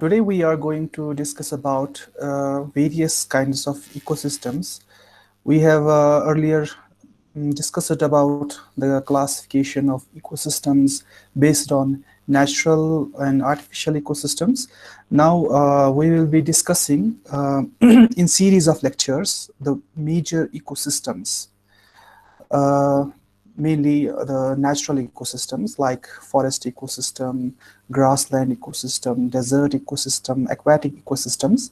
Today we are going to discuss about various kinds of ecosystems. We have earlier discussed about the classification of ecosystems based on natural and artificial ecosystems. Now we will be discussing in series of lectures the major ecosystems, uh, mainly the natural ecosystems like forest ecosystem, grassland ecosystem, desert ecosystem, aquatic ecosystems.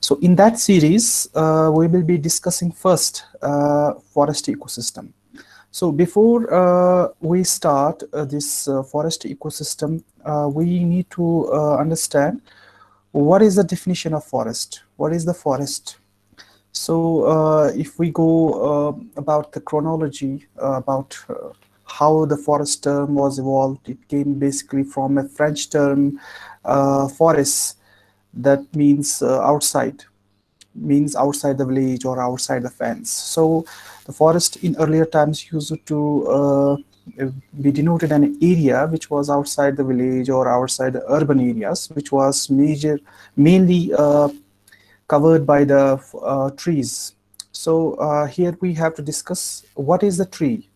So in that series, we will be discussing first forest ecosystem. So before we start this forest ecosystem, we need to understand what is the definition of forest. What is the forest? So if we go about the chronology about how the forest term was evolved, it came basically from a French term, forest, that means outside the village or outside the fence. So the forest in earlier times used to be denoted an area which was outside the village or outside the urban areas, which was mainly covered by the trees. So here we have to discuss what is the tree.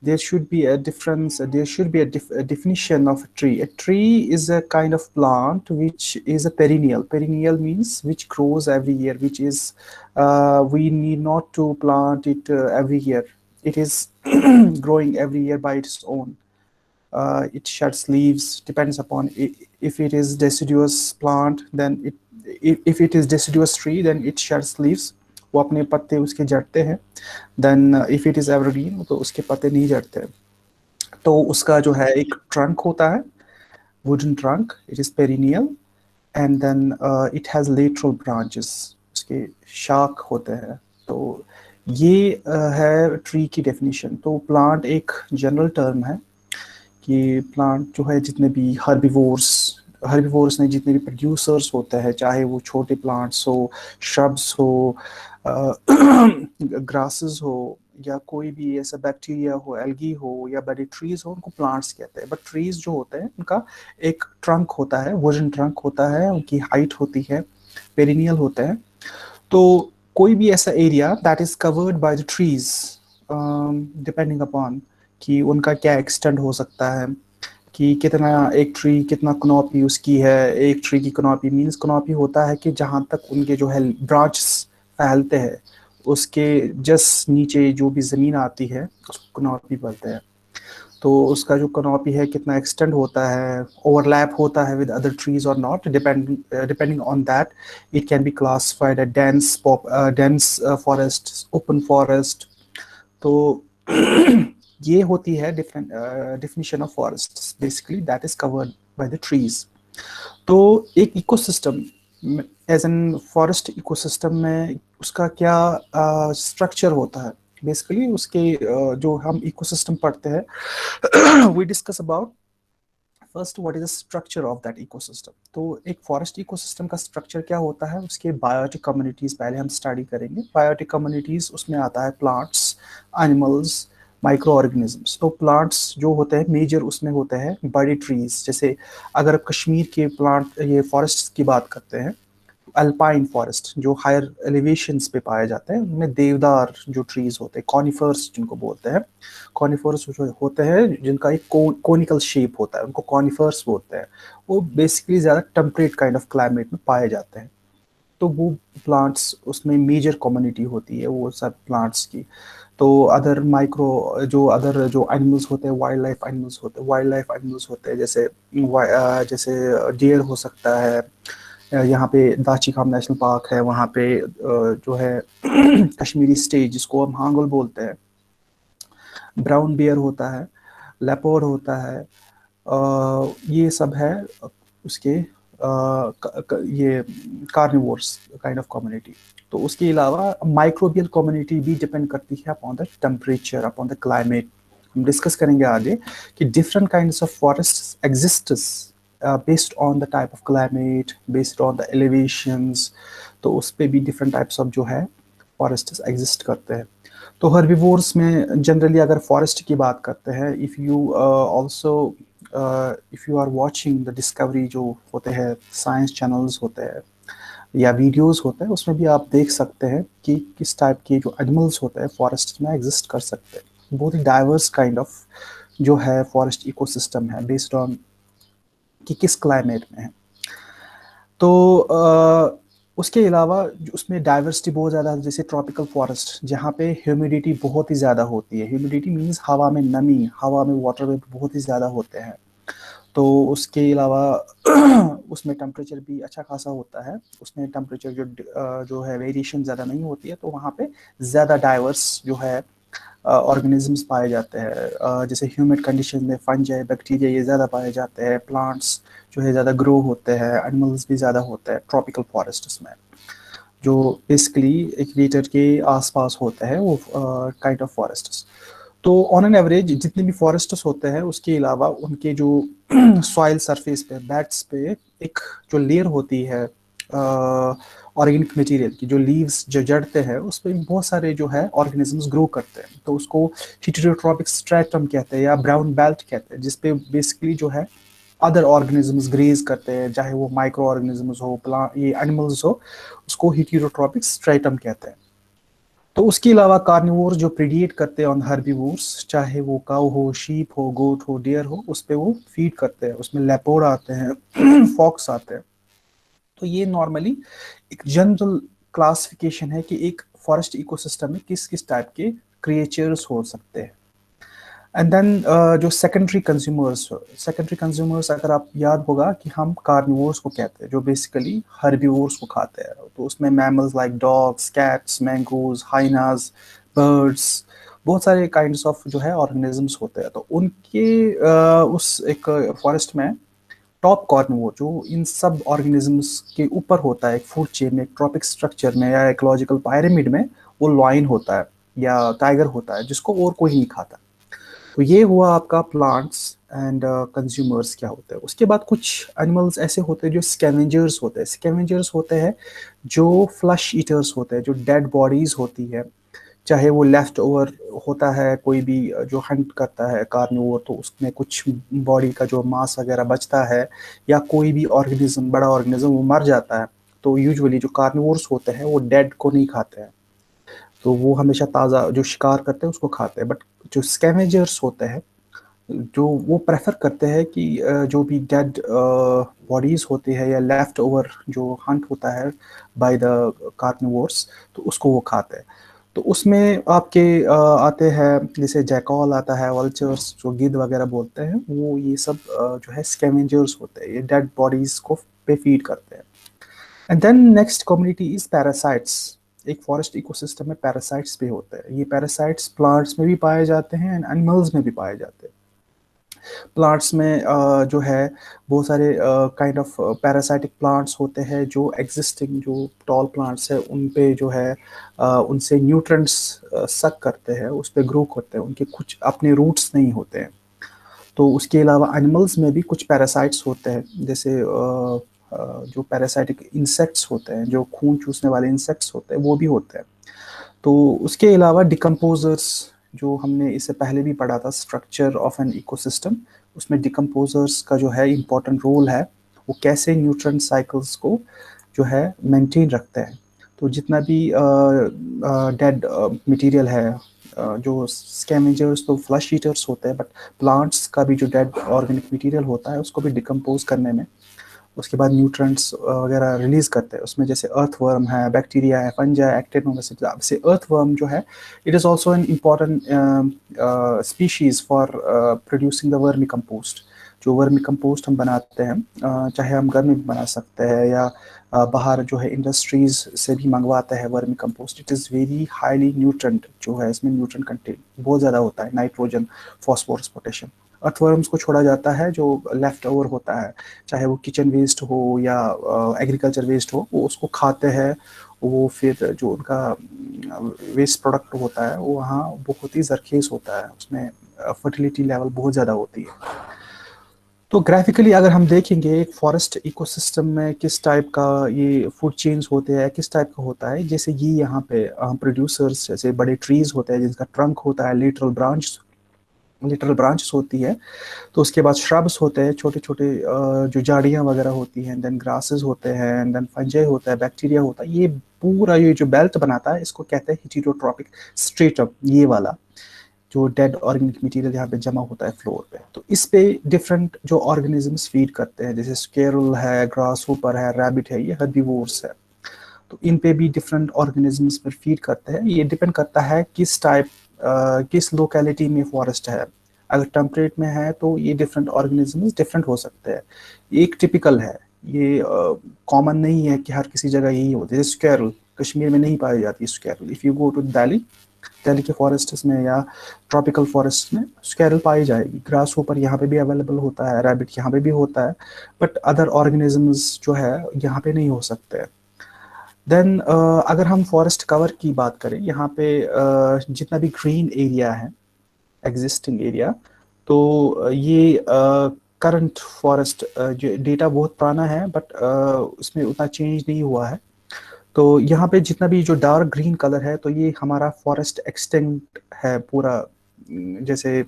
There should be a difference. There should be a definition of a tree. A tree is a kind of plant which is a perennial. Perennial means which grows every year, which is we need not to plant it every year. It is growing every year by its own. It sheds leaves, depends upon if it is deciduous plant, then if it is deciduous tree, then it sheds leaves, वो अपने पत्ते उसके झड़ते हैं. Then if it is evergreen तो उसके पत्ते नहीं झड़ते. तो उसका जो है एक ट्रंक होता है, wooden trunk, it is perennial, and then it has lateral branches, उसके शाख होते हैं. तो ये है ट्री की डेफिनेशन. तो प्लांट एक जनरल टर्म है कि प्लांट जो है जितने भी हर्बिवोर्स ने जितने भी प्रोड्यूसर्स होते हैं, चाहे वो छोटे प्लांट्स हो, श्रब्स हो, ग्रासेस हो, या कोई भी ऐसा बैक्टीरिया हो, एल्गी हो, या बड़े ट्रीज हो, उनको प्लांट्स कहते हैं. बट ट्रीज जो होते हैं उनका एक ट्रंक होता है, वुडन ट्रंक होता है, उनकी हाइट होती है, पेरिनियल होते हैं. तो कोई भी ऐसा area that is covered by the trees, depending upon कि उनका क्या एक्सटेंड हो सकता है, कि कितना एक ट्री कितना कनॉपी उसकी है. एक ट्री की कनॉपी मींस कनॉपी होता है कि जहाँ तक उनके जो है ब्रांचेस फैलते हैं, उसके जस्ट नीचे जो भी ज़मीन आती है उसको कनॉपी बोलते हैं. तो उसका जो कनॉपी है कितना एक्सटेंड होता है, ओवरलैप होता है विद अदर ट्रीज और not, depending on that it can be classified as dense forest, open forest. तो ये होती है definition of forest, basically that is covered by the trees. तो एक ecosystem, as an forest ecosystem में उसका क्या स्ट्रक्चर होता है. बेसिकली उसके जो हम इकोसिस्टम पढ़ते हैं, we discuss about first what is the structure of that ecosystem. तो एक फॉरेस्ट इकोसिस्टम का स्ट्रक्चर क्या होता है, उसके बायोटिक कम्युनिटीज पहले हम स्टडी करेंगे. बायोटिक कम्युनिटीज उसमें आता है प्लांट्स, एनिमल्स, माइक्रो ऑर्गेनिजम्स. तो प्लांट्स जो होते हैं मेजर उसमें होते हैं बड़े ट्रीज. जैसे अगर आप कश्मीर के प्लांट ये फॉरेस्ट की बात करते हैं, अल्पाइन फॉरेस्ट जो हायर एलिवेशंस पे पाए जाते हैं, उनमें देवदार जो ट्रीज होते हैं, कॉनिफर्स जिनको बोलते हैं, कॉनिफर्स जो होते हैं जिनका एक कोनिकल शेप होता है, उनको कॉनिफर्स बोलते हैं. वो बेसिकली ज़्यादा टेम्परेट काइंड ऑफ क्लाइमेट में पाए जाते हैं. तो वो प्लांट्स उसमें मेजर कम्युनिटी होती है वो सब प्लांट्स की. तो अदर जो एनिमल्स होते हैं, वाइल्ड लाइफ एनिमल्स होते हैं, जैसे डियर हो सकता है. यहाँ पे दाची खाम नेशनल पार्क है, वहाँ पे जो है कश्मीरी स्टेज जिसको हम हांगल बोलते हैं, ब्राउन बियर होता है, लेपर्ड होता है. ये सब है उसके ये कार्निवोर्स काइंड ऑफ कम्युनिटी. तो उसके अलावा माइक्रोबियल कम्युनिटी भी डिपेंड करती है upon the temperature, upon the climate. हम डिस्कस करेंगे आगे कि different kinds of forest exists based on the type of climate, based on the elevations. तो उस पे भी different types of जो है forests exist करते हैं. तो herbivores में जनरली अगर फॉरेस्ट की बात करते हैं, if you also if you are watching the discovery जो होते हैं साइंस चैनल्स होते हैं या वीडियोस होते हैं, उसमें भी आप देख सकते हैं कि किस टाइप के जो एनिमल्स होते हैं फॉरेस्ट में एग्जिस्ट कर सकते हैं। बहुत ही डाइवर्स काइंड ऑफ जो है फॉरेस्ट इकोसिस्टम है बेस्ड ऑन कि किस क्लाइमेट में है। तो उसके अलावा उसमें डाइवर्सिटी बहुत ज़्यादा है, जैसे ट्रॉपिकल फॉरेस्ट जहाँ पे ह्यूमिडिटी बहुत ही ज़्यादा होती है। ह्यूमिडिटी मीन्स हवा में नमी, हवा में वाटर वेप बहुत ही ज़्यादा होते हैं। तो उसके अलावा उसमें टेम्परेचर भी अच्छा खासा होता है। उसमें टेम्परेचर जो है वेरिएशन ज़्यादा नहीं होती है, तो वहाँ पे ज़्यादा डाइवर्स जो है ऑर्गेनिजम्स पाए जाते हैं। जैसे ह्यूमिड कंडीशन में फंजाई, बैक्टीरिया ये ज़्यादा पाए जाते हैं। प्लांट्स जो है ज़्यादा ग्रो होते हैं। एनिमल्स भी ज़्यादा होते हैं ट्रॉपिकल फॉरेस्ट में, जो बेसिकली इक्वेटर के आसपास होते हैं वो काइंड ऑफ फॉरेस्ट्स। तो ऑन एन एवरेज जितने भी फॉरेस्ट्स होते हैं उसके अलावा उनके जो सॉइल सरफेस पे बैट्स पे एक जो लेयर होती है ऑर्गेनिक मटेरियल की, जो लीव्स जो जड़ते हैं उस पर बहुत सारे जो है ऑर्गेनिजम्स ग्रो करते हैं। तो उसको हेटेरोट्रॉपिक स्ट्रेटम कहते हैं या ब्राउन बेल्ट कहते हैं, जिसपे बेसिकली जो है अदर ऑर्गेनिजम्स ग्रेज करते हैं, चाहे वो माइक्रो ऑर्गेनिजम्स हो, प्लांट, ये एनिमल्स हो, उसको हेटेरोट्रॉपिक स्ट्रेटम कहते हैं। तो उसके अलावा कार्निवोर्स जो प्रीडिएट करते हैं ऑन हर्बीवोर्स, चाहे वो काऊ हो, शीप हो, गोट हो, डियर हो, उस पे वो फीड करते हैं। उसमें लेपर्ड आते हैं फॉक्स आते हैं। तो ये नॉर्मली एक जनरल क्लासिफिकेशन है कि एक फॉरेस्ट इकोसिस्टम में किस किस टाइप के क्रिएचर्स हो सकते हैं। एंड देन जो सेकेंडरी कंज्यूमर्स अगर आप याद होगा कि हम कार्निवोर्स को कहते हैं, जो बेसिकली हर्बीवोर्स को खाते हैं। तो उसमें mammals like dogs, cats, mangoes, hyenas, birds, बहुत सारे काइंड्स ऑफ जो है ऑर्गेनिजम्स होते हैं। तो उनके उस एक फॉरेस्ट में टॉप कार्निवोर जो इन सब ऑर्गेनिजम्स के ऊपर होता है एक फूड चेन में, एक ट्रॉपिक स्ट्रक्चर में या इकोलॉजिकल पायरामिड में, वो लॉइन होता है या टाइगर होता है, जिसको और कोई नहीं खाता। तो ये हुआ आपका प्लांट्स एंड कंज्यूमर्स क्या होते हैं। उसके बाद कुछ एनिमल्स ऐसे होते हैं जो स्कैवेंजर्स होते हैं। स्कैवेंजर्स होते हैं जो फ्लश ईटर्स होते हैं, जो डेड बॉडीज होती है, चाहे वो लेफ्ट ओवर होता है, कोई भी जो हंट करता है कार्निवोर, तो उसमें कुछ बॉडी का जो मांस वगैरह बचता है, या कोई भी ऑर्गेनिज्म, बड़ा ऑर्गेनिज्म वो मर जाता है, तो यूजुअली जो कार्निवोर्स होते हैं वो डेड को नहीं खाते हैं। तो वो हमेशा ताज़ा जो शिकार करते हैं उसको खाते हैं। बट जो स्कैवेंजर्स होते हैं, जो वो प्रेफर करते हैं कि जो भी डेड बॉडीज होती है या लेफ्ट ओवर जो हंट होता है बाय द कार्निवोर्स, तो उसको वो खाते हैं। तो उसमें आपके आते हैं, जैसे जैकॉल आता है, वल्चर्स जो गिद्ध वगैरह बोलते हैं, वो ये सब जो है स्कैवेंजर्स होते हैं, ये डेड बॉडीज को पे फीड करते हैं। And then next community is parasites. एक फॉरेस्ट इकोसिस्टम में पैरासाइट्स भी होते हैं। ये पैरासाइट्स प्लांट्स में भी पाए जाते हैं एंड एनिमल्स में भी पाए जाते हैं। प्लांट्स में जो है बहुत सारे काइंड ऑफ पैरासाइटिक प्लांट्स होते हैं, जो एग्जिस्टिंग जो टॉल प्लांट्स है उन पे जो है उनसे न्यूट्रिएंट्स सक करते हैं, उस पे ग्रो करते हैं, उनके कुछ अपने रूट्स नहीं होते हैं। तो उसके अलावा एनिमल्स में भी कुछ पैरासाइट्स होते हैं, जैसे जो पैरासाइटिक इंसेक्ट्स होते हैं, जो खून चूसने वाले इंसेक्ट्स होते हैं, वो भी होते हैं। तो उसके अलावा डिकम्पोजर्स, जो हमने इससे पहले भी पढ़ा था, स्ट्रक्चर ऑफ एन इकोसिस्टम, उसमें डिकम्पोजर्स का जो है इम्पोर्टेंट रोल है, वो कैसे न्यूट्रिएंट साइकिल्स को जो है मेंटेन रखते हैं। तो जितना भी डेड मटेरियल है, जो स्कैवेंजर्स तो फ्लश ईटर्स होते हैं, बट प्लांट्स का भी जो डेड ऑर्गेनिक मटेरियल होता है उसको भी डिकम्पोज करने में, उसके बाद न्यूट्रिएंट्स वगैरह रिलीज करते हैं उसमें, जैसे अर्थवर्म है, बैक्टीरिया है, फंजाई, एक्टिनोमाइसीट्स। से अर्थवर्म जो है, it is also an important species for producing the vermi compost. जो वर्मी कंपोस्ट हम बनाते हैं, चाहे हम घर में भी बना सकते हैं या बाहर जो है इंडस्ट्रीज से भी मंगवाते हैं vermi compost. It is very highly nutrient, जो है इसमें न्यूट्रेंट कंटेंट बहुत ज़्यादा होता है, नाइट्रोजन, फॉस्फोरस, पोटेशियम। अर्थवर्म्स को छोड़ा जाता है जो लेफ्ट ओवर होता है, चाहे वो किचन वेस्ट हो या एग्रीकल्चर वेस्ट हो, वो उसको खाते हैं। वो फिर जो उनका वेस्ट प्रोडक्ट होता है वो वहाँ बहुत ही जरखेज होता है, उसमें फर्टिलिटी लेवल बहुत ज़्यादा होती है। तो ग्राफिकली अगर हम देखेंगे एक फॉरेस्ट इकोसिस्टम में किस टाइप का ये फूड चेन्स होते हैं, किस टाइप का होता है, जैसे ये यहाँ पे प्रोड्यूसर्स, जैसे बड़े ट्रीज होते हैं जिनका ट्रंक होता है, लेटरल ब्रांच लिटरल ब्रांचेस होती है। तो उसके बाद श्रब्स होते हैं, छोटे छोटे जो झाड़ियाँ वगैरह होती हैं, देन ग्रासेस होते हैं, एंड देन फंजाई होता है, बैक्टीरिया होता है। ये पूरा ये जो बेल्ट बनाता है इसको कहते हैं हेटेरोट्रॉपिक स्ट्रेटम, ये वाला जो डेड ऑर्गेनिक मटेरियल यहाँ पे जमा होता है फ्लोर पे। तो इस पे डिफरेंट जो ऑर्गेनिजम्स फीड करते हैं, जैसे स्केरल है, ग्रास होपर है, रैबिट है, ये हर्बीवोर्स है। तो इन पे भी डिफरेंट ऑर्गेनिजम्स पर फीड करते हैं। ये डिपेंड करता है किस टाइप किस लोकेलिटी में फॉरेस्ट है। अगर टेम्परेट में है तो ये डिफरेंट ऑर्गेनिजम्स डिफरेंट हो सकते हैं। एक टिपिकल है, ये कॉमन नहीं है कि हर किसी जगह यही होती है। स्केरल कश्मीर में नहीं पाई जाती squirrel. If you go to Delhi के फॉरेस्ट में या ट्रॉपिकल फॉरेस्ट में स्केरल पाई जाएगी। ग्रास होपर यहाँ पे भी अवेलेबल होता है, रैबिट यहाँ पे भी होता है, बट अदर ऑर्गेनिजम्स जो है यहाँ पे नहीं हो सकते। देन अगर हम फॉरेस्ट कवर की बात करें, यहाँ पे जितना भी ग्रीन एरिया है, एग्जिस्टिंग एरिया, तो ये करंट फॉरेस्ट जो डेटा बहुत पुराना है, बट उसमें उतना चेंज नहीं हुआ है। तो यहाँ पे जितना भी जो डार्क ग्रीन कलर है, तो ये हमारा फॉरेस्ट एक्सटेंट है पूरा। जैसे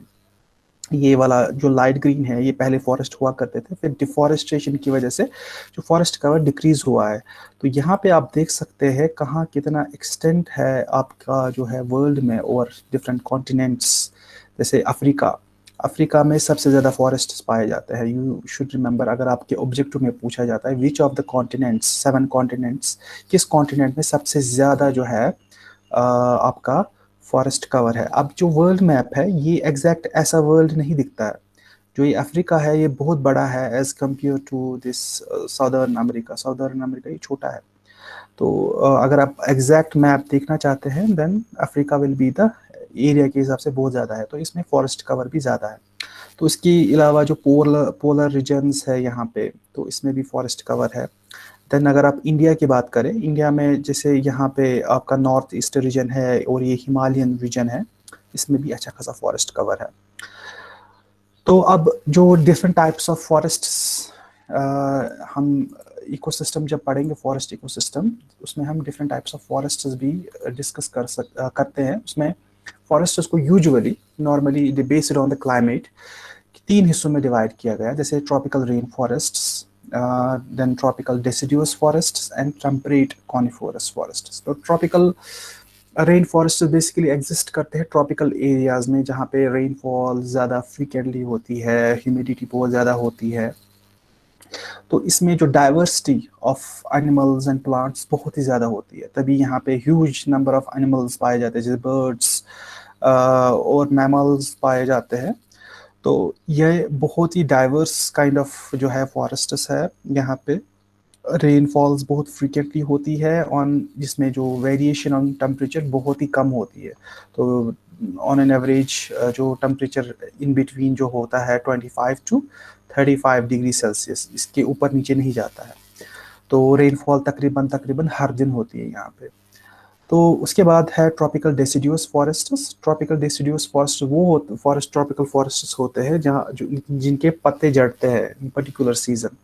ये वाला जो लाइट ग्रीन है, ये पहले फॉरेस्ट हुआ करते थे, फिर डिफॉरेस्टेशन की वजह से जो फॉरेस्ट कवर डिक्रीज हुआ है। तो यहाँ पे आप देख सकते हैं कहाँ कितना एक्सटेंट है आपका जो है वर्ल्ड में, और डिफरेंट कॉन्टिनेंट्स। जैसे अफ्रीका, अफ्रीका में सबसे ज़्यादा फॉरेस्ट पाए जाते हैं। यू शुड रिमेंबर, अगर आपके ऑब्जेक्टिव में पूछा जाता है which of the continents, 7 continents, किस कॉन्टिनेंट में सबसे ज़्यादा जो है आपका फॉरेस्ट कवर है। अब जो वर्ल्ड मैप है, ये एग्जैक्ट ऐसा वर्ल्ड नहीं दिखता है। जो ये अफ्रीका है ये बहुत बड़ा है as compare to this southern America. Southern America ये छोटा है। तो अगर आप एग्जैक्ट मैप देखना चाहते हैं, then Africa will be the area के हिसाब से बहुत ज़्यादा है, तो इसमें फॉरेस्ट कवर भी ज़्यादा है। तो इसके अलावा जो पोलर पोलर रीजन्स है यहाँ पे, तो इसमें भी फॉरेस्ट कवर है। देन अगर आप इंडिया की बात करें, इंडिया में जैसे यहाँ पे आपका नॉर्थ ईस्ट रीजन है और ये हिमालयन रीजन है, इसमें भी अच्छा खासा फॉरेस्ट कवर है। तो अब जो डिफरेंट टाइप्स ऑफ फॉरेस्ट्स, हम इकोसिस्टम जब पढ़ेंगे फॉरेस्ट इकोसिस्टम, उसमें हम डिफरेंट टाइप्स ऑफ फॉरेस्ट्स भी डिस्कस करते हैं। उसमें फॉरेस्ट्स को usually normally based on the climate 3 हिस्सों में डिवाइड किया गया है, जैसे tropical rain forests, then tropical deciduous forests and temperate coniferous forests. तो tropical rain forest basically exist करते हैं ट्रॉपिकल एरियाज में, जहाँ पे रेनफॉल ज़्यादा फ्रीक्वेंटली होती है, ह्यूमिडिटी बहुत ज़्यादा होती है। तो इसमें जो diversity of animals and plants बहुत ही ज़्यादा होती है, तभी यहाँ पे ह्यूज नंबर ऑफ एनिमल्स पाए जाते हैं, जैसे बर्ड्स और मैमल्स पाए जाते हैं। तो ये बहुत ही डाइवर्स काइंड ऑफ जो है फॉरेस्ट्स है। यहाँ पे रेनफॉल्स बहुत फ्रीक्वेंटली होती है ऑन, जिसमें जो वेरिएशन ऑन टेम्परेचर बहुत ही कम होती है। तो ऑन एन एवरेज जो टेम्परेचर इन बिटवीन जो होता है 25 टू 35 डिग्री सेल्सियस, इसके ऊपर नीचे नहीं जाता है। तो रेनफॉल तकरीबन तकरीबन हर दिन होती है यहाँ पे। तो उसके बाद है tropical deciduous forests. Tropical deciduous forest वो फॉरेस्ट ट्रॉपिकल फॉरेस्ट्स होते हैं जहाँ जिनके पत्ते झड़ते हैं इन पर्टिकुलर सीजन।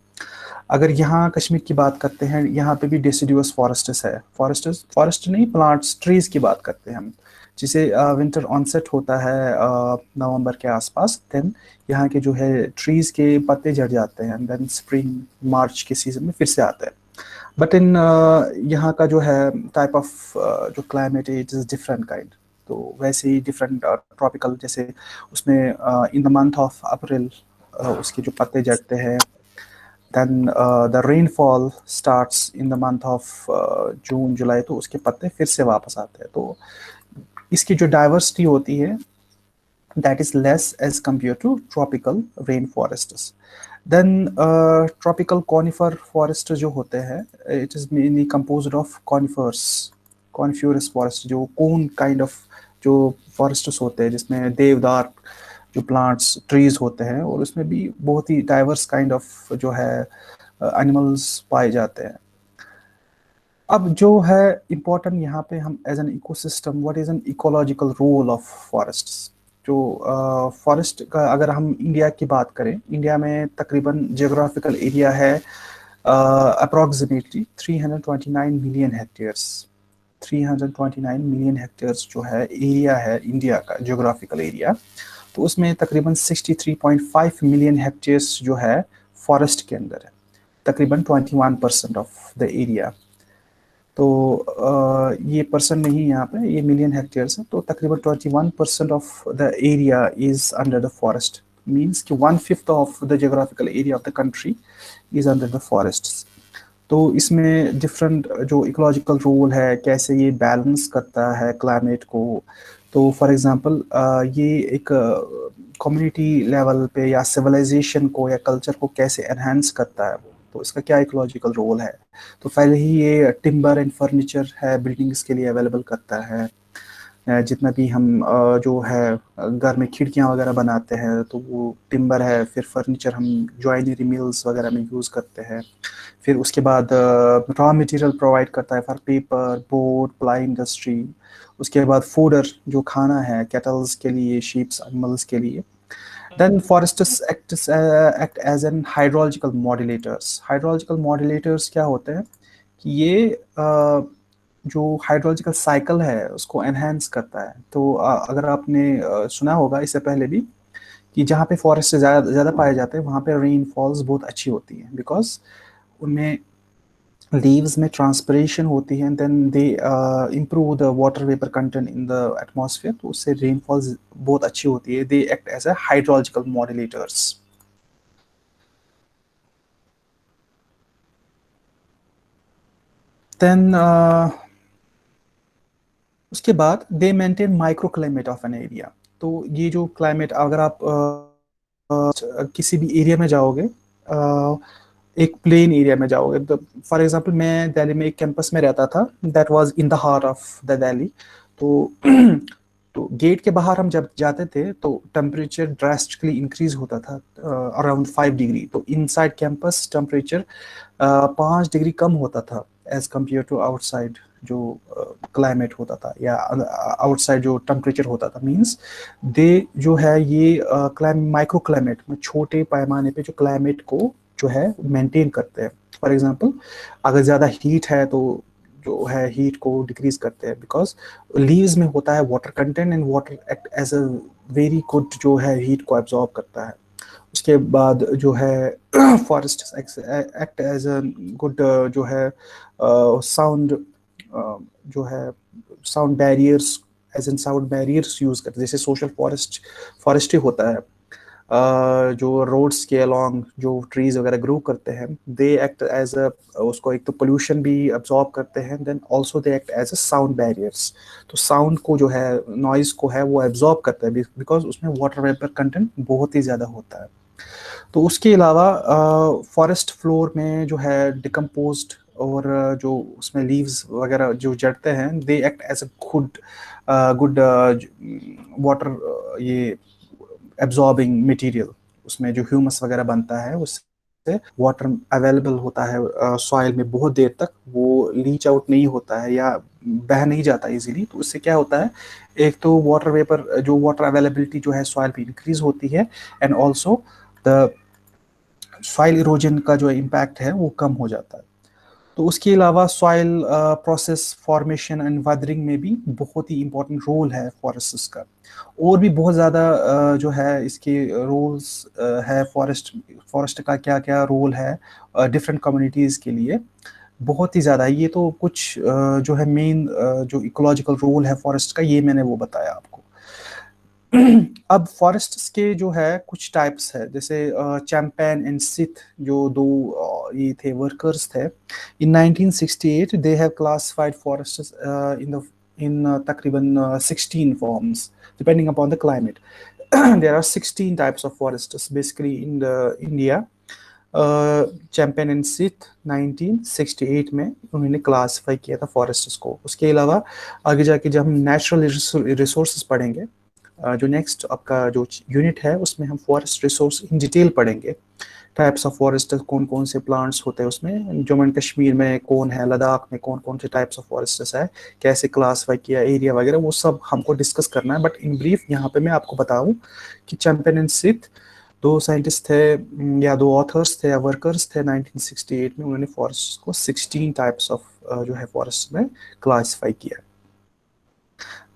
अगर यहाँ कश्मीर की बात करते हैं, यहाँ पे भी डेसिडुअस फॉरेस्ट्स है। फॉरेस्ट नहीं, प्लांट्स, ट्रीज की बात करते हैं हम, जिसे विंटर ऑनसेट होता है नवंबर के आसपास। देन यहाँ के जो है ट्रीज के पत्ते झड़ जाते हैं, देन स्प्रिंग मार्च के सीजन में फिर से आते हैं। बट इन यहाँ का जो है टाइप ऑफ जो क्लाइमेट है, इट इज़ डिफरेंट काइंड। तो वैसे ही डिफरेंट ट्रॉपिकल, जैसे उसमें in the month of April उसके जो पत्ते झड़ते हैं। Then the rainfall starts in the month of June July, तो उसके पत्ते फिर से वापस आते हैं। तो इसकी जो डाइवर्सिटी होती है, that is less as compared to tropical rain forests. Then tropical conifer forest जो होते हैं, it is mainly composed of coniferous forest, जो cone kind of जो forests होते हैं, जिसमें देवदार जो प्लांट्स ट्रीज होते हैं, और उसमें भी बहुत ही डाइवर्स काइंड ऑफ जो है एनिमल्स पाए जाते हैं। अब जो है इम्पोर्टेंट यहाँ पे, हम as an ecosystem, what is an ecological role of forests. जो फॉरेस्ट का अगर हम इंडिया की बात करें, इंडिया में तकरीबन जियोग्राफिकल एरिया है approximately 329 million hectares. 329 million hectares जो है एरिया है इंडिया का जियोग्राफिकल एरिया। तो उसमें तकरीबन 63.5 मिलियन हेक्टेयर्स जो है फॉरेस्ट के अंदर है, तकरीबन 21% ऑफ द एरिया। तो ये परसेंट नहीं है यहाँ पे, ये मिलियन हेक्टेयर्स है। तो तकरीबन 21% of the area is under the forest, means कि 1/5 of the geographical area of the country is under the forest. तो इसमें डिफरेंट जो इकोलॉजिकल रोल है, कैसे ये बैलेंस करता है क्लाइमेट को। तो फॉर एग्जांपल ये एक कम्युनिटी लेवल पे या सिविलाइजेशन को या कल्चर को कैसे एनहांस करता है, तो इसका क्या इकोलॉजिकल रोल है। तो पहले ही ये टिम्बर एंड फर्नीचर है बिल्डिंग्स के लिए अवेलेबल करता है। जितना भी हम जो है घर में खिड़कियां वगैरह बनाते हैं तो वो टिम्बर है। फिर फर्नीचर हम जॉइनरी मिल्स वगैरह में यूज़ करते हैं। फिर उसके बाद रॉ मटेरियल प्रोवाइड करता है for paper, board, ply industry. उसके बाद फूडर जो खाना है कैटल्स के लिए, शीप्स, एनिमल्स के लिए। Then forests act as an hydrological modulators. Hydrological modulators क्या होते हैं कि ये जो हाइड्रोलॉजिकल साइकिल है उसको एनहेंस करता है। तो अगर आपने सुना होगा इससे पहले भी कि जहाँ पे फॉरेस्ट से ज़्यादा ज़्यादा पाए जाते हैं वहाँ पे रेनफॉल्स बहुत अच्छी होती है, बिकॉज उनमें लीव्स में ट्रांसपिरेशन होती है, then they improve the water vapour content in the atmosphere. तो उससे रेनफॉल्स बहुत अच्छी होती है। They act as a hydrological modulators. Then उसके बाद they maintain micro climate of an area. तो ये जो क्लाइमेट, अगर आप किसी भी एरिया में जाओगे, एक प्लेन एरिया में जाओगे, तो फॉर एग्जांपल मैं दिल्ली में एक कैंपस में रहता था, that was in the heart of the Delhi. तो तो गेट के बाहर हम जब जाते थे तो टेम्परेचर ड्रास्टिकली इंक्रीज होता था अराउंड 5 डिग्री। तो इनसाइड कैंपस टेम्परेचर 5 डिग्री कम होता था एज कम्पेयर टू आउटसाइड जो क्लाइमेट होता था, या आउटसाइड जो टेम्परेचर होता था। मींस दे जो है ये माइक्रो क्लाइमेट में छोटे पैमाने पे जो क्लाइमेट को जो है मेंटेन करते हैं। फॉर एग्जांपल अगर ज़्यादा हीट है तो जो है हीट को डिक्रीज करते हैं, बिकॉज लीव्स में होता है water content, and water act as a very good जो है हीट को एब्जॉर्ब करता है। उसके बाद जो है forest act as a good जो है साउंड जो है sound barriers, as an sound barriers use करते हैं। जैसे सोशल फॉरेस्ट्री होता है, जो रोड्स के अलोंग जो ट्रीज वगैरह ग्रो करते हैं, दे एक्ट एज अ, उसको एक तो पोल्यूशन भी अब्जॉर्ब करते हैं, then also they act as a sound barriers. तो साउंड को जो है, नॉइज को है, वो एब्जॉर्ब करता है, बिकॉज उसमें वाटर वेपर कंटेंट बहुत ही ज़्यादा होता है। तो उसके अलावा फॉरेस्ट फ्लोर में जो है डिकम्पोज्ड और जो उसमें लीव्स वगैरह जो जड़ते हैं, they act as a good good water ये एब्जॉर्बिंग मटेरियल। उसमें जो ह्यूमस वगैरह बनता है उससे वाटर अवेलेबल होता है सॉइल में बहुत देर तक, वो लीच आउट नहीं होता है या बह नहीं जाता इजीली। तो उससे क्या होता है, एक तो वाटर वेपर जो वाटर अवेलेबिलिटी जो है सॉइल पे इंक्रीज होती है, and also the soil erosion का जो इम्पैक्ट है वो कम हो जाता है। तो उसके अलावा soil process formation and weathering में भी बहुत ही इंपॉर्टेंट रोल है फॉरेस्ट का। और भी बहुत ज़्यादा जो है इसके रोल्स है। फॉरेस्ट का क्या क्या रोल है डिफरेंट कम्युनिटीज़ के लिए, बहुत ही ज़्यादा है। ये तो कुछ जो है मेन जो इकोलॉजिकल रोल है फॉरेस्ट का, ये मैंने वो बताया आपको। अब फॉरेस्ट्स के जो है कुछ टाइप्स है, जैसे चैंपेन एंड सिथ जो दो ये थे वर्कर्स थे। इन 1968 दे हैव क्लासिफाइड फॉरेस्ट्स इन तकरीबन 16 forms depending upon the climate. there are 16 types of forests basically in the India. Champion and Seth 1968 में उन्होंने क्लासिफाई किया था फॉरेस्ट्स को। उसके अलावा आगे जाके जब हम नेचुरल रिसोर्सेज पढ़ेंगे, जो नेक्स्ट आपका जो यूनिट है उसमें हम फॉरेस्ट रिसोर्स इन डिटेल पढ़ेंगे। टाइप्स ऑफ फॉरेस्ट कौन कौन से प्लांट्स होते हैं उसमें, जम्मू एंड कश्मीर में कौन है, लद्दाख में कौन कौन से टाइप्स ऑफ फॉरेस्ट है, कैसे क्लासीफाई किया, एरिया वगैरह, वो सब हमको डिस्कस करना है। बट इन ब्रीफ यहाँ पे मैं आपको बताऊँ कि चैंपेन एंड सिथ दो साइंटिस्ट थे या दो ऑथर्स थे या वर्कर्स थे 1968 में। उन्होंने फॉरेस्ट को 16 टाइप्स ऑफ जो है फॉरेस्ट में क्लासीफाई किया।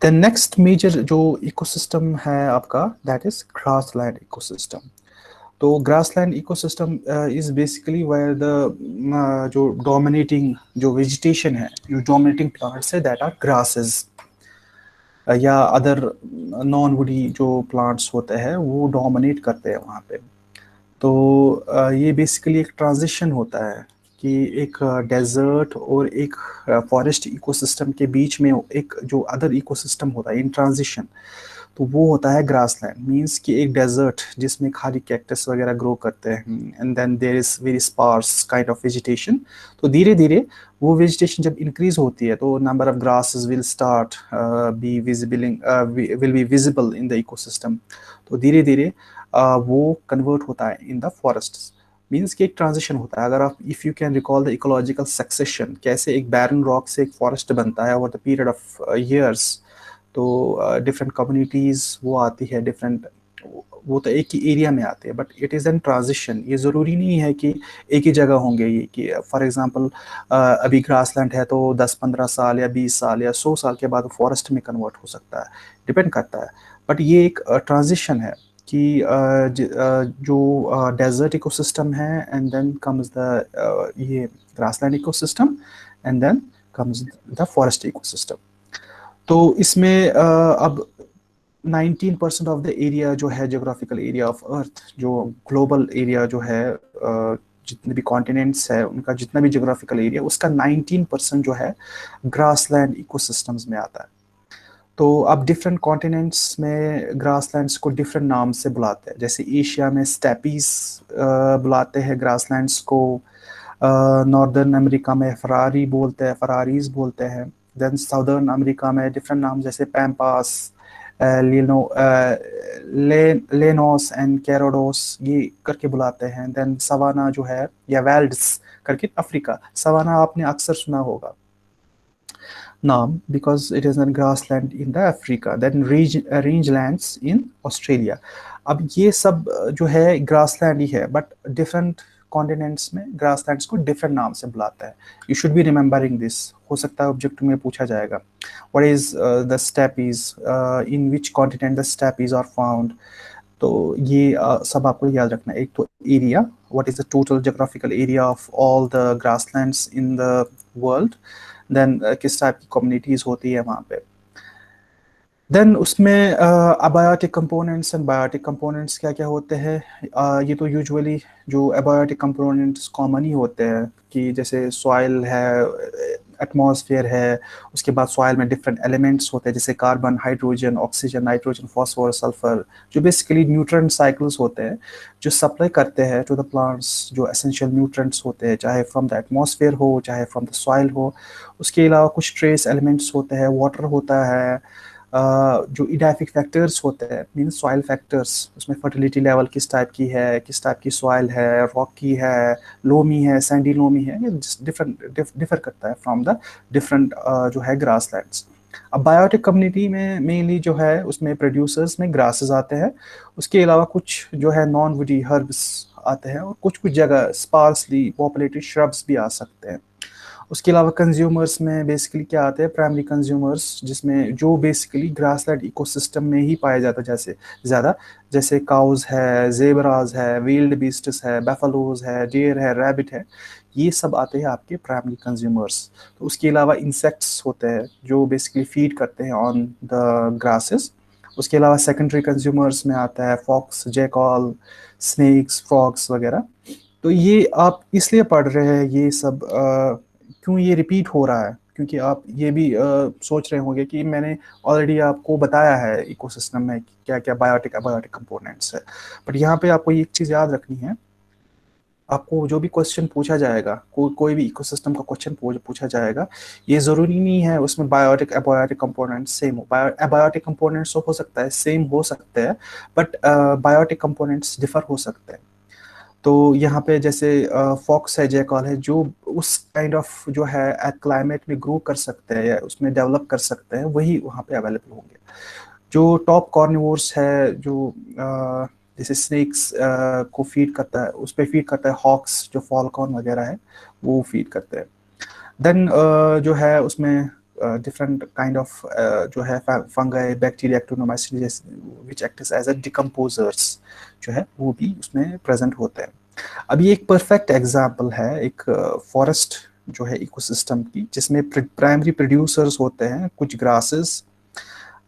द नेक्स्ट मेजर जो इकोसिस्टम है आपका, दैट इज ग्रासलैंड इकोसिस्टम। तो grassland ecosystem is basically where the जो डोमिनेटिंग जो वेजिटेशन है, जो डोमिनेटिंग प्लांट्स है, दैट आर ग्रासेस या अदर नॉन वुडी जो प्लांट्स होते हैं वो डोमिनेट करते हैं वहाँ पे। तो ये बेसिकली एक ट्रांजिशन होता है कि एक डेजर्ट और एक फॉरेस्ट इकोसिस्टम के बीच में एक जो अदर इकोसिस्टम होता है इन ट्रांजिशन, तो वो होता है ग्रासलैंड। मींस कि एक डेजर्ट जिसमें खाली कैक्टस वगैरह ग्रो करते हैं and then there is very sparse kind of vegetation. तो धीरे धीरे वो वेजिटेशन जब इंक्रीज होती है तो number of grasses will start be will be visible in the ecosystem. तो धीरे धीरे वो कन्वर्ट होता है इन द फॉरेस्ट। मीन्स कि एक ट्रांजिशन होता है। अगर आप if you can recall the ecological succession, कैसे एक बैरन रॉक से एक फॉरेस्ट बनता है over the period of years, तो डिफरेंट कम्युनिटीज़ वो आती है, डिफरेंट वो तो एक ही एरिया में आते हैं, but it is an transition. ये ज़रूरी नहीं है कि एक ही जगह होंगे। ये कि फॉर एग्जांपल अभी ग्रासलैंड है तो 10-15 साल या 20 साल या 100 साल के बाद फॉरेस्ट में कन्वर्ट हो सकता है, डिपेंड करता है। बट ये एक ट्रांजिशन है कि जो डेजर्ट इकोसिस्टम है एंड देन कम्स द ये grassland ecosystem and then comes the forest ecosystem. तो इसमें अब 19% ऑफ द एरिया जो है, जोग्राफिकल एरिया ऑफ अर्थ, जो ग्लोबल एरिया जो है, जितने भी कॉन्टिनेंट्स है उनका जितना भी जोग्राफिकल एरिया, उसका 19% जो है ग्रासलैंड इकोसिस्टम्स में आता है। तो अब डिफरेंट कॉन्टिनेंट्स में ग्रासलैंड्स को डिफरेंट नाम से बुलाते हैं। जैसे एशिया में स्टेपीज बुलाते हैं ग्रासलैंड्स को, नॉर्दर्न अमेरिका में फरारीज बोलते हैं। देन साउदर्न अमेरिका में डिफरेंट नाम जैसे पैम्पास, लेनोस एंड कैरोडोस ये करके बुलाते हैं। देन सवाना जो है या वेल्ड्स करके अफ्रीका, सवाना आपने अक्सर सुना होगा नाम, because it is a grassland in the Africa, then rangelands in Australia। अब ये सब जो है ग्रासलैंड ही है, बट डिफरेंट कॉन्टिनेंट्स में ग्रासलैंड्स को डिफरेंट नाम से बुलाता है। You should be remembering this. हो सकता है ऑब्जेक्ट में पूछा जाएगा, what is the steppes, in which continent the steppes are found. तो ये सब आपको याद रखना है। एक तो area, what is the total geographical area of all the grasslands in the world, then किस टाइप की कम्युनिटीज होती है वहाँ पे। देन उसमें abiotic components and biotic components क्या क्या होते हैं। ये तो यूजुअली जो अबायोटिक कंपोनेंट्स कॉमन ही होते हैं कि जैसे सॉइल है, एटमॉस्फेयर है, उसके बाद सॉइल में डिफरेंट एलिमेंट्स होते हैं जैसे carbon, hydrogen, oxygen, nitrogen, phosphorus, sulphur, जो बेसिकली न्यूट्रिएंट साइकिल्स होते हैं जो सप्लाई करते हैं टू द प्लांट्स, जो एसेंशियल न्यूट्रिएंट्स होते हैं, चाहे फ्रॉम द एटमॉस्फेयर हो चाहे फ्रॉम द सॉइल हो। उसके अलावा कुछ ट्रेस एलिमेंट्स होते हैं, वाटर होता है, जो इडाफिक फैक्टर्स होते हैं मीन्स सॉइल फैक्टर्स, उसमें फर्टिलिटी लेवल किस टाइप की है, किस टाइप की सॉइल है, रॉकी है, लोमी है, सैंडी लोमी है, ये डिफर करता है फ्रॉम द डिफरेंट जो है ग्रासलैंड्स। अब बायोटिक कम्युनिटी में मेनली जो है उसमें प्रोड्यूसर्स में ग्रासेस आते हैं, उसके अलावा कुछ जो है नॉन वुडी हर्ब्स आते हैं, और कुछ कुछ जगह स्पार्सली पॉपुलेटेड श्रब्स भी आ सकते हैं। उसके अलावा कंज्यूमर्स में बेसिकली क्या आते हैं, प्राइमरी कंज्यूमर्स, जिसमें जो बेसिकली ग्रासलैंड इकोसिस्टम में ही पाए जाते हैं, जैसे ज़्यादा, जैसे काउज है, जेबराज है, विल्ड बीस्ट्स है, बैफलोज है, डियर है, रैबिट है, ये सब आते हैं आपके प्राइमरी कंज्यूमर्स। तो उसके अलावा इंसेक्ट्स होते हैं जो बेसिकली फीड करते हैं ऑन द ग्रासेस। उसके अलावा सेकेंडरी कंज्यूमर्स में आता है फॉक्स, जैकॉल, स्नेक्स, फ्रॉग्स वगैरह। तो ये आप इसलिए पढ़ रहे हैं ये सब, क्यों ये रिपीट हो रहा है, क्योंकि आप ये भी सोच रहे होंगे कि मैंने ऑलरेडी आपको बताया है इकोसिस्टम में क्या क्या बायोटिक अबायोटिक कंपोनेंट्स है। बट यहाँ पे आपको एक चीज़ याद रखनी है, आपको जो भी क्वेश्चन पूछा जाएगा, कोई भी इकोसिस्टम का क्वेश्चन पूछा जाएगा, ये ज़रूरी नहीं है उसमें बायोटिक एबायोटिक कंपोनेंट्स सेम हो। एबायोटिक कंपोनेंट्स हो सकता है सेम हो सकते हैं, बट बायोटिक कंपोनेंट्स डिफर हो सकते हैं। तो यहाँ पे जैसे फॉक्स है, जैकॉल है, जो उस काइंड ऑफ जो है क्लाइमेट में ग्रो कर सकते हैं या उसमें डेवलप कर सकते हैं, वही वहाँ पे अवेलेबल होंगे। जो टॉप कॉर्निवोर्स है, जो जैसे स्नेक्स को फीड करता है, उस पर फीड करता है, हॉक्स जो फॉलकॉन वगैरह है वो फीड करते हैं। देन जो है उसमें डिफरेंट काइंड ऑफ जो है fungi bacteria actinomycetes which act as a decomposers जो है वो भी उसमें प्रेजेंट होते हैं। अभी एक परफेक्ट एग्जांपल है एक फॉरेस्ट जो है इकोसिस्टम की, जिसमें प्राइमरी प्रोड्यूसर्स होते हैं कुछ ग्रासेस,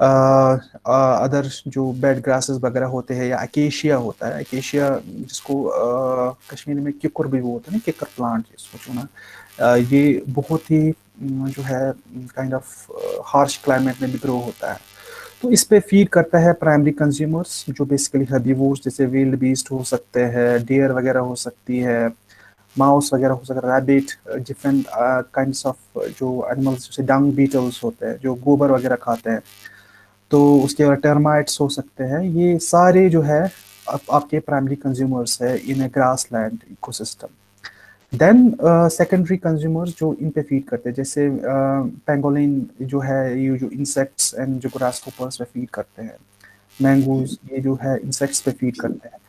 अदर जो बेड ग्रासेस वगैरह होते हैं, या अकेशिया होता है, अकेशिया जिसको कश्मीर में किकुर भी बोलते हैं, किकर प्लांट जिसको चुना, ये बहुत ही जो है काइंड ऑफ हार्श क्लाइमेट में भी ग्रो होता है। तो इस पे फीड करता है प्राइमरी कंज्यूमर्स जो बेसिकली हर्बीवोर्स, जैसे विल्ड बीस्ट हो सकते हैं, डियर वगैरह हो सकती है, माउस वगैरह हो सकता है, रैबिट, डिफरेंट काइंड्स ऑफ जो एनिमल्स जैसे डंग बीटल्स होते हैं जो गोबर वगैरह खाते हैं, तो उसके बाद टर्माइट्स हो सकते हैं। ये सारे जो है आपके प्राइमरी कंज्यूमर्स है in a grass land ecosystem. Then secondary consumers जो इन पे फीड करते हैं, जैसे पेंगोलिन जो है, ये जो इंसेक्ट्स एंड जो ग्रासहोपर्स पे फीड करते हैं, मैंगोज ये जो है इंसेक्ट्स पे फीड करते हैं,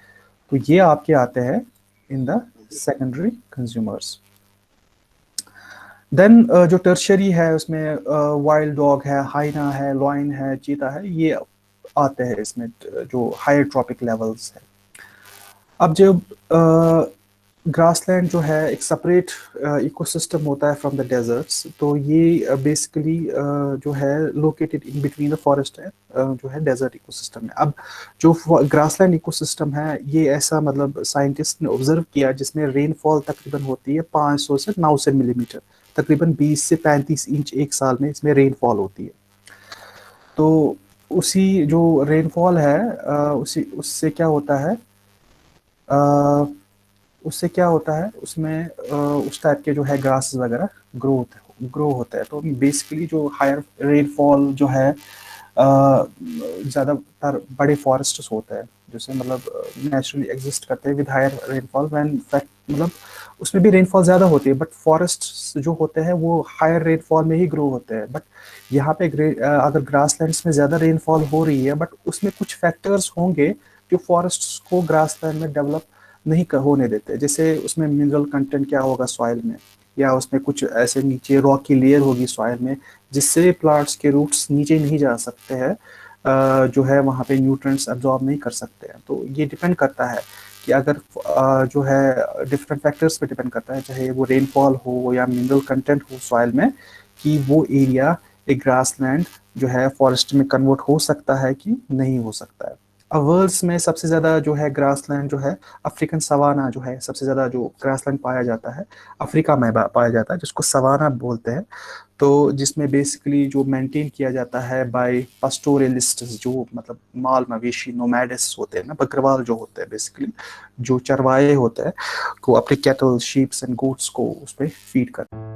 तो ये आपके आते हैं in the secondary consumers. Then जो टर्शरी है उसमें वाइल्ड डॉग है, हाइना है, लॉइन है, चीता है, ये आते हैं इसमें जो हायर ट्रॉपिक लेवल्स है। अब जब ग्रासलैंड जो है एक सेपरेट इकोसिस्टम होता है फ्रॉम द डेजर्ट्स, तो ये बेसिकली जो है located in between the forest है, जो है डेजर्ट इकोसिस्टम है। अब जो ग्रासलैंड इकोसिस्टम है ये ऐसा मतलब साइंटिस्ट ने ऑब्जर्व किया जिसमें रेनफॉल तकरीबन होती है 500 से 900 मिलीमीटर, तकरीबन 20 से 35 इंच एक साल में इसमें रेनफॉल होती है। तो उसी जो रेनफॉल है उसी उससे क्या होता है, उससे क्या होता है उसमें उस टाइप के जो है ग्रास वगैरह ग्रो होता है। तो बेसिकली जो हायर रेनफॉल जो है ज़्यादातर बड़े फॉरेस्ट्स होते हैं जैसे मतलब नेचुरली एग्जिस्ट करते हैं with higher rainfall, when fact मतलब उसमें भी रेनफॉल ज़्यादा होती है, बट फॉरेस्ट जो होते हैं वो हायर रेनफॉल में ही ग्रो होते हैं। बट यहाँ पे अगर ग्रासलैंड्स में ज़्यादा रेनफॉल हो रही है, बट उसमें कुछ फैक्टर्स होंगे जो फॉरेस्ट को ग्रासलैंड में डेवलप नहीं होने देते, जैसे उसमें मिनरल कंटेंट क्या होगा सॉइल में, या उसमें कुछ ऐसे नीचे रॉक की लेयर होगी सॉइल में जिससे प्लांट्स के रूट्स नीचे नहीं जा सकते हैं, जो है वहाँ पे न्यूट्रिएंट्स एब्जॉर्ब नहीं कर सकते हैं। तो ये डिपेंड करता है कि अगर जो है डिफरेंट फैक्टर्स पे डिपेंड करता है, चाहे वो रेनफॉल हो या मिनरल कंटेंट हो सॉइल में, कि वो एरिया एक ग्रासलैंड जो है फॉरेस्ट में कन्वर्ट हो सकता है कि नहीं हो सकता है। अब वर्ल्ड्स में सबसे ज़्यादा जो है ग्रासलैंड जो है अफ्रीकन सवाना जो है, सबसे ज़्यादा जो ग्रासलैंड पाया जाता है अफ्रीका में पाया जाता है, जिसको सवाना बोलते हैं। तो जिसमें बेसिकली जो मेंटेन किया जाता है बाय पास्टोरलिस्ट्स, जो मतलब माल मवेशी नोमैडिस होते हैं ना, बकरवाल जो होते हैं बेसिकली, जो चरवाहे होते हैं, को अपने कैटल शीप्स एंड गोट्स को उस पर फीड करते हैं।